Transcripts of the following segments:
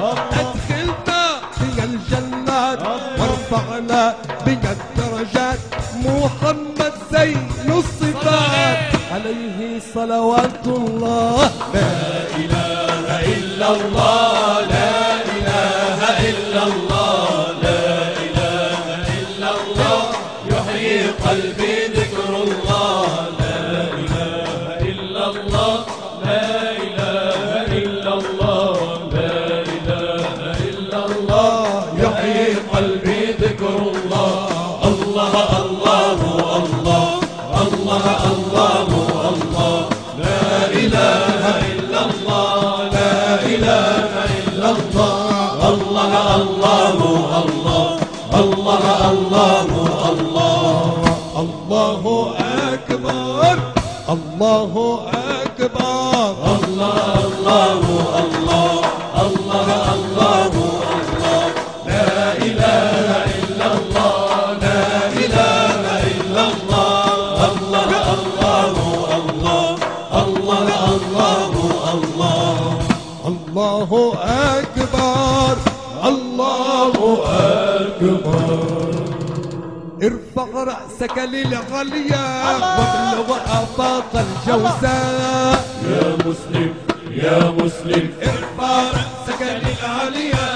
أدخلنا بها الجنات وارفعنا بها الدرجات. محمد زين الصفات عليه صلوات الله. لا إله إلا الله، لا إله إلا الله، لا إله إلا الله، يحيي قلبي ذكر الله. لا إله إلا الله، لا إله إلا الله، لا إله إلا الله، يحيي قلبي ذكر الله. الله الله الله الله الله الله، لا إله إلا الله، لا إله إلا الله. الله الله الله الله الله الله. الله أكبر الله أكبر. الله الله الله الله الله الله، لا إله إلا الله، لا إله إلا الله. الله الله الله الله الله الله. الله أكبر الله أكبر. ارفع رأسك للعليا وابلغ آفاق الجوزاء. يا مسلم يا مسلم، ارفع رأسك للعليا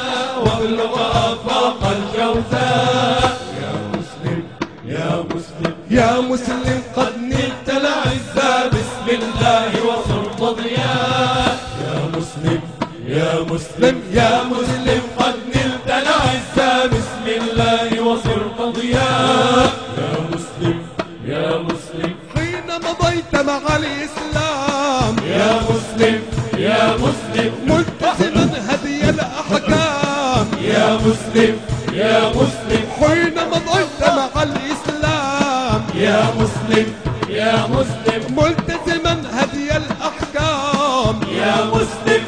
وابلغ آفاق الجوزاء. يا مسلم يا مسلم، يا مسلم قد نلت العزة بسم الله وصرت ضياء. يا مسلم يا مسلم، يا مسلم قد نلت العزة بسم الله وصرت ضياء. يا مسلم يا مسلم، حين مضيت مع الإسلام. يا مسلم يا مسلم، ملتزما هدي الأحكام. يا مسلم يا مسلم، حين مضيت مع الإسلام. يا مسلم يا مسلم، ملتزما هدي الأحكام. يا مسلم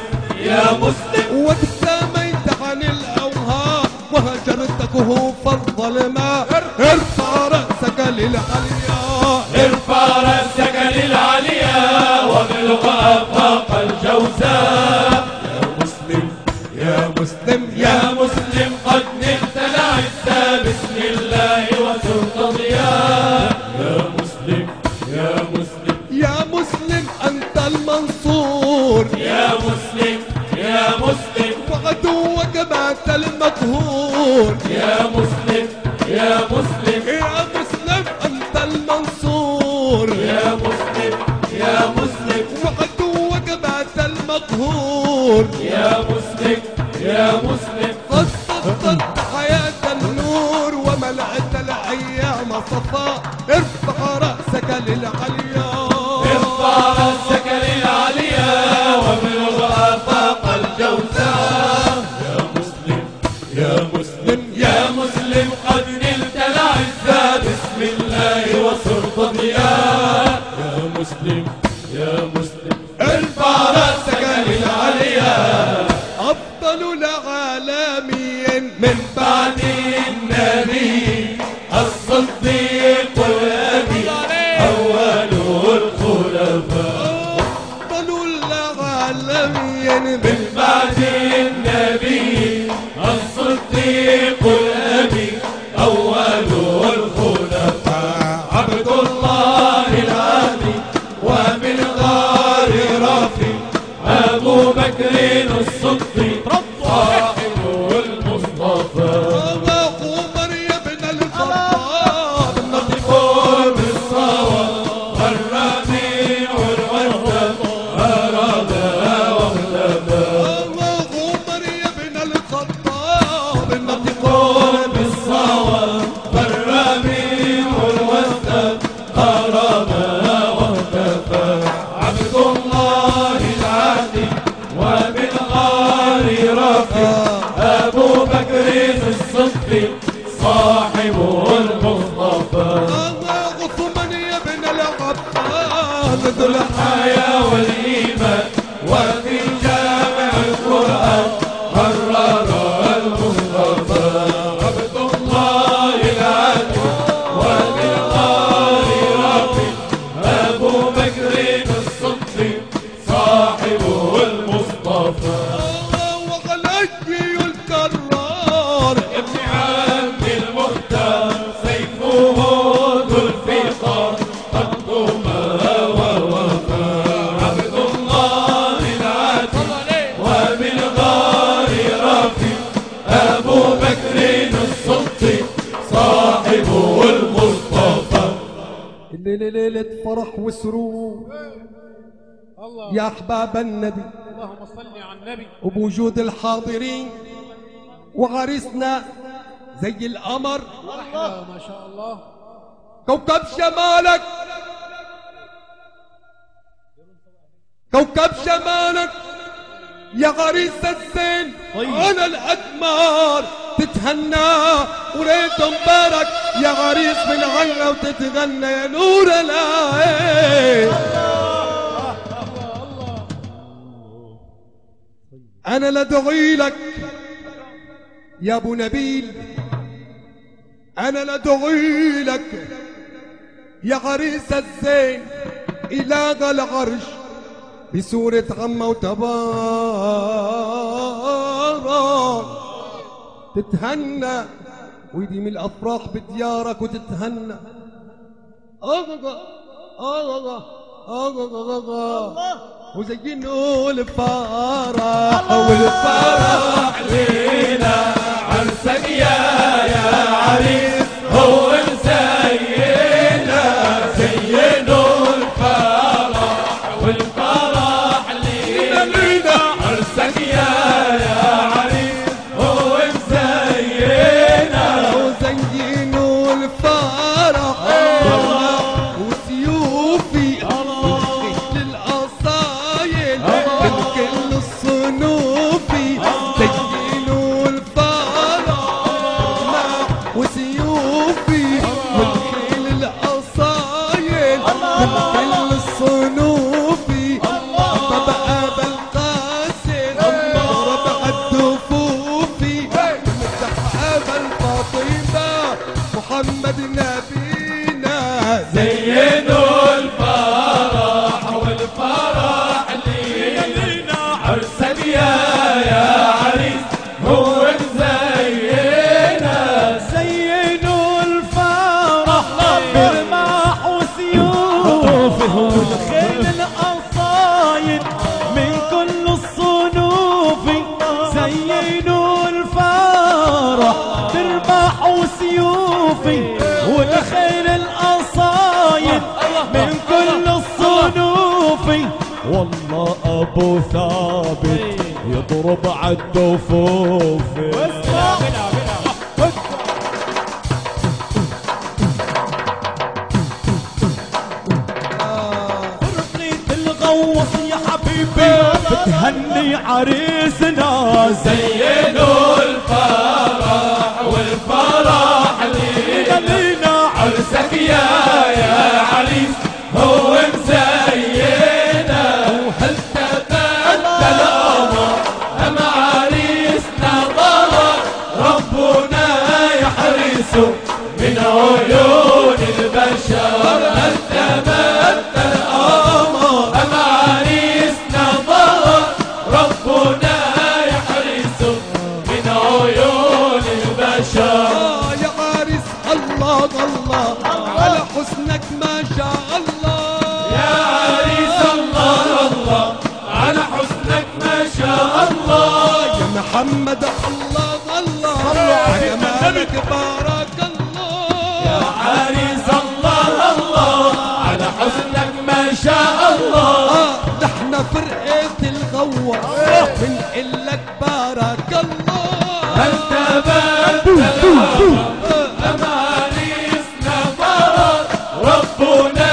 يا مسلم، وابتسميت عن الأوهام وهجرت كهوف الظلماء. ارفع رأسك للعليا، ارفع رأسك للعليا وابلغ آفاق الجوزاء. يا مسلم يا مسلم، يا مسلم قد نلت العزة بسم الله وصرت ضياء. يا مسلم يا مسلم، يا مسلم أنت المنصور. يا مسلم يا مسلم، وعدوك مات المقهور. يا مسلم يا مسلم، يا مسلم أنت المنصور. يا مسلم يا مسلم، وعدوك مات المقهور. يا مسلم يا مسلم، قد سطرت حياة النور وملأت الأيام صفاء. ارفع رأسك للعليا، ارفع رأسك للعليا وابلغ آفاق الجوزاء. يا مسلم يا مسلم، يا مسلم قد نلت العزة بسم الله وصرت ضياء. يا مسلم يا مسلم، ارفع رأسك للعليا. أفضل العالمين من بعد النبي الصديق الأبي أول الخلفاء. أفضل العالمين من بعد النبي الصديق الأبي أول الخلفاء. عبد الله العادي وبالغار رافي أبو بكر الصديق صاحب المصطفى. عمر يا ابن الخطاب نطق بالصواب الربيع الوردة أرادها واختفى. عمر يا ابن الخطاب نطق بالصواب الربيع الوردة أرادها واختفى. عبد الله العادي وبالغار رافي أبو بكر الصديق صاحب المصطفى. عثمان يا ابن العباس ذو الحياة والإيمان وفي جامع القرآن قرر المصطفى. عبد الله العادي وبالغار رافي أبو بكر الصديق صاحب المصطفى. وعلي نبي الكرار ابن عم المختار سيفه ذو الفقار قدما ووفى عبد الله العتيق وبالغار رفيق أبو بكر الصديق صاحبه المصطفى. الليلة ليلة فرح وسرور يا أحباب النبي، اللهم صل على النبي. وبوجود الحاضرين وعريسنا زي القمر ما شاء الله. كوكب شمالك، كوكب شمالك يا غريس الزين على الأقمار تتهنى وريت مبارك يا غريس من عنا وتتغنى يا نور العين. أنا لدعي لك يا أبو نبيل، أنا لدعي لك يا غريس الزين إله العرش بسورة عمه وتبارك تتهنى ويديم الأفراح بديارك وتتهنى. وزينوا الفرح والفرح لينا عرسك يا عريس هو مزينا زينوا الفرح والفرح لينا عرسك يا عريس هو مزينا وزينوا الفرح وسيوفي وخيل القصايد من كل الصنوفي زينوا الفرح وسيوفي والخيل القصايد من كل الصنوفي طب أبا القاسم ربع الدفوفي مفتح أبا الفاطمة محمد نبينا زينوا الفرح والفرح لينا عرسك يا عريس هو مزينا زينوا الفرح برماح وسيوفه والخيل القصايد من كل الصنوف. زينوا الفرح برماح وسيوفي والخيل القصايد من كل الصنوف. والله ابو ثابت يضرب عالدفوف. فرقة الغوص يا حبيبي بتهني عريسنا. زينوا الفرح والفرح لينا عرسك يا عريس هو مزينا وهل تبدل الأمر أم عريسنا ضرر ربنا يحرسه من عيون البشر. هل تبدل الأمر أم عريسنا ضرر ربنا يحرسه من عيون البشر. يا عريس الله الله على حسنك ما شاء الله. يا عريس الله الله على حسنك ما شاء الله. يا محمد الله الله على جمالك بارك الله. يا عريس الله الله على حسنك ما شاء الله. نحن فرقة الغوار بنقول لك بارك الله. هل تبدل أم عريسنا ضرر ربنا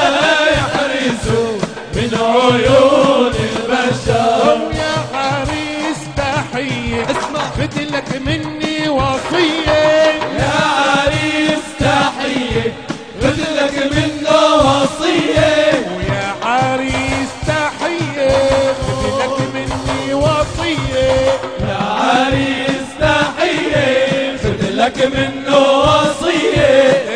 يحرسه من عيون البشر. يا عريس تحية اسمع بدلك مني وصية. يا عريس تحية بدلك منه وصية. ويا عريس تحية بدلك مني وصية. يا عريس تحية بدلك منه وصية.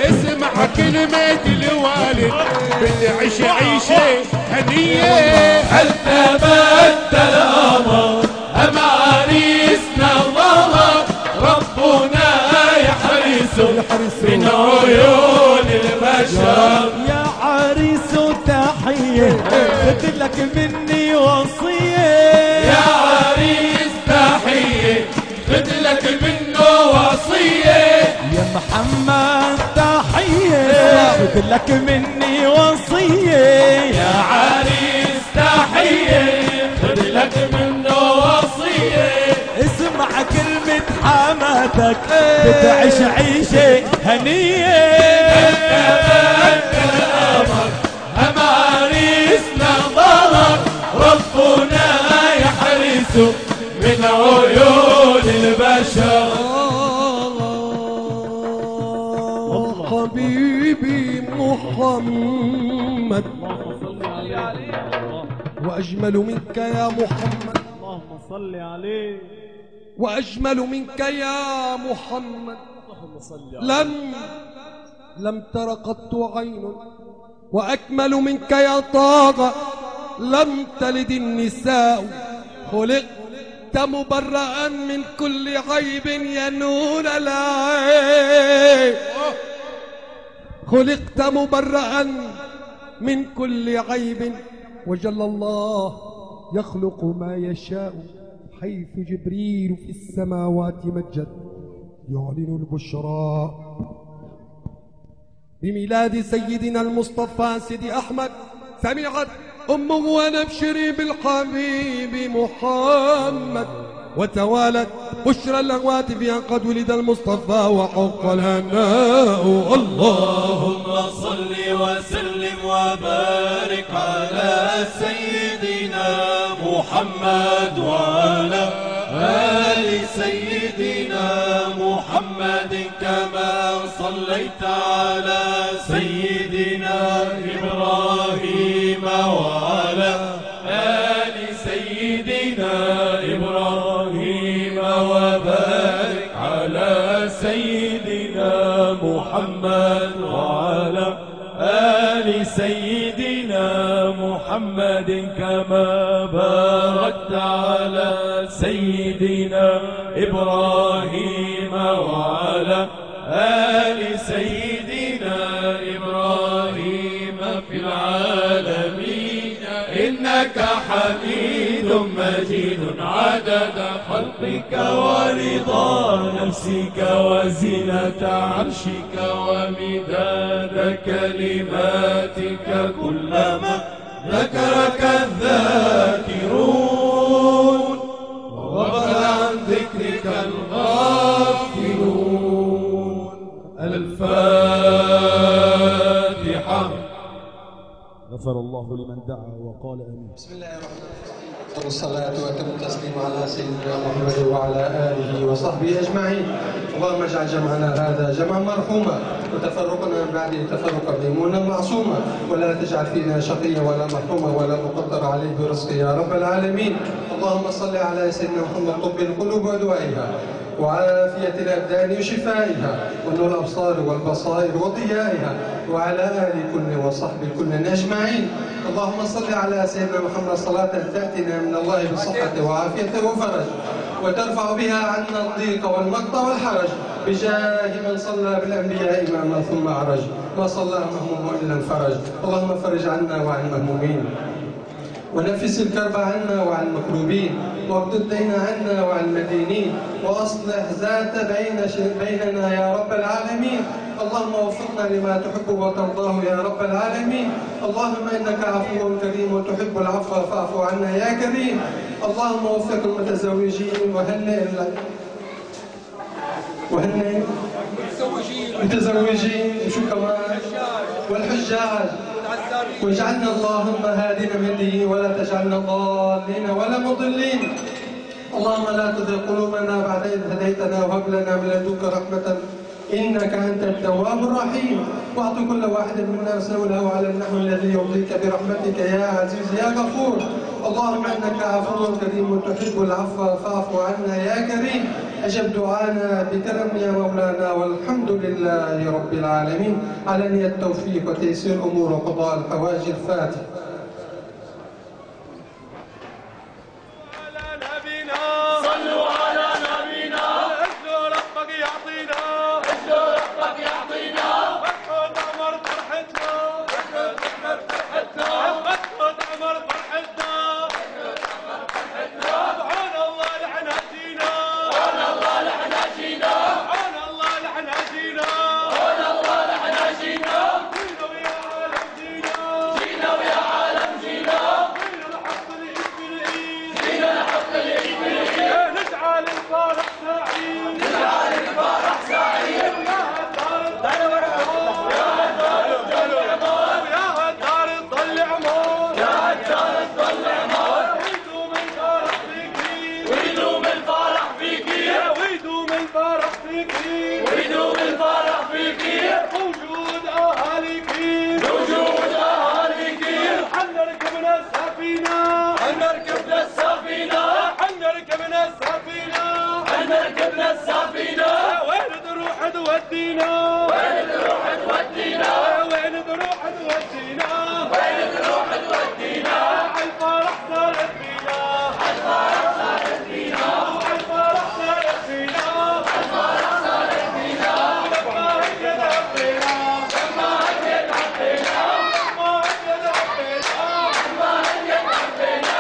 اسمع كلمة الوالد بدي عيش عيشة هنية. هل تبدل الأمر أم عريسنا ضرر خذ لك منه وصية يا محمد تحية خذ لك مني وصية يا عريس تحية خذ لك منه وصية اسمع كلمة حماتك بتعيش عيشة هنية هم عريسنا ظهر ربنا يحرسه من عيون البشر حبيبي محمد وأجمل منك يا محمد اللهم صل عليه وأجمل منك يا محمد لم تر قط عين وأكمل منك يا طه لم تلد النساء خلقت مبرأ من كل عيب يا نور العين خلقت مبرأ من كل عيب وجل الله يخلق ما يشاء حيث جبريل في السماوات مجد يعلن البشرى بميلاد سيدنا المصطفى سيدي أحمد سمعت أمه ونبشري بالحبيب محمد وتوالت بشرى الهواتف أن قد ولد المصطفى وحق الهناء اللهم صل وسلم وبارك على سيدنا محمد وعلى آل سيدنا محمد كما صليت على سيدنا إبراهيم وعلى آل سيدنا إبراهيم وبارك على سيدنا محمد وعلى آل سيدنا محمد كما باركت على سيدنا إبراهيم وعلى آل سيدنا إبراهيم في العالمين إنك حميد مجيد عدد خلقك ورضا نفسك وزنة عرشك ومداد كلماتك كلما ذكرك الذاكرون وغفل عن ذكرك الغافلون الفاتحة غفر الله لمن دعا وقال آمين. بسم الله الرحمن الرحيم والصلاة وأتم التسليم على سيدنا محمد وعلى آله وصحبه أجمعين. اللهم اجعل جمعنا هذا جمعا مرحوما وتفرقنا من بعده تفرقا ميمونا معصوما ولا تجعل فينا شقيا ولا محروما ولا مقدر عليه برزقه يا رب العالمين. اللهم صل على سيدنا محمد طب القلوب ودوائها وعافية الأبدان وشفائها ونور الأبصار والبصائر وضيائها وعلى آل كل وصحب كل أجمعين. اللهم صل على سيدنا محمد صلاة تأتينا من الله بصحة وعافية وفرج وترفع بها عنا الضيق والمقت والحرج بجاه من صلى بالأنبياء إماما ثم عرج ما صلى مهموم إلا انفرج. اللهم فرج عنا وعن المهمومين ونفس الكرب عنا وعن المكروبين واقض الدين عنا وعن المدينين وأصلح ذات بيننا يا رب العالمين. اللهم وفقنا لما تحب وترضاه يا رب العالمين. اللهم إنك عفو كريم وتحب العفو فاعف عنا يا كريم. اللهم وفق المتزوجين وهنئ المتزوجين وشو كمان والحجاج واجعلنا اللهم هادين مهديين ولا تجعلنا ضالين ولا مضلين. اللهم لا تزغ قلوبنا بعد إذ هديتنا وهب لنا من لدنك رحمة إنك أنت التواب الرحيم. واعط كل واحد منا مسؤوله على النحو الذي يرضيك برحمتك يا عزيز يا غفور. اللهم إنك عفو كريم تحب العفو فاعف عنا يا كريم. أجب دعانا بكرم يا مولانا والحمد لله رب العالمين على نية التوفيق وتيسير الأمور وقضاء الحوائج. الفاتحة. الله فيكي ويدوم الفرح فيكي وجود أهاليكي وجود أهاليكي حنركبنا السفينة حنركبنا السفينة حنركبنا السفينة حنركبنا السفينة وين تروح تودينا وين تروح تودينا وين تروح تودينا وين تروح تودينا عالفرح صارت فينا عالفرح صارت فينا عالفرح صارت فينا عالفرح صارت فينا لما هيك عبينا لما هيك عبينا لما هيك عبينا لما هيك عبينا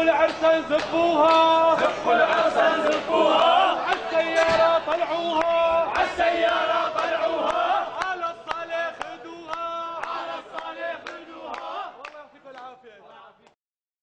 العرسان زفوها زفوا العرسان زفوها عالسيارة طلعوها عالسيارة طلعوها على الصالح خدوها على الصالح خدوها والله يعطيكم العافية.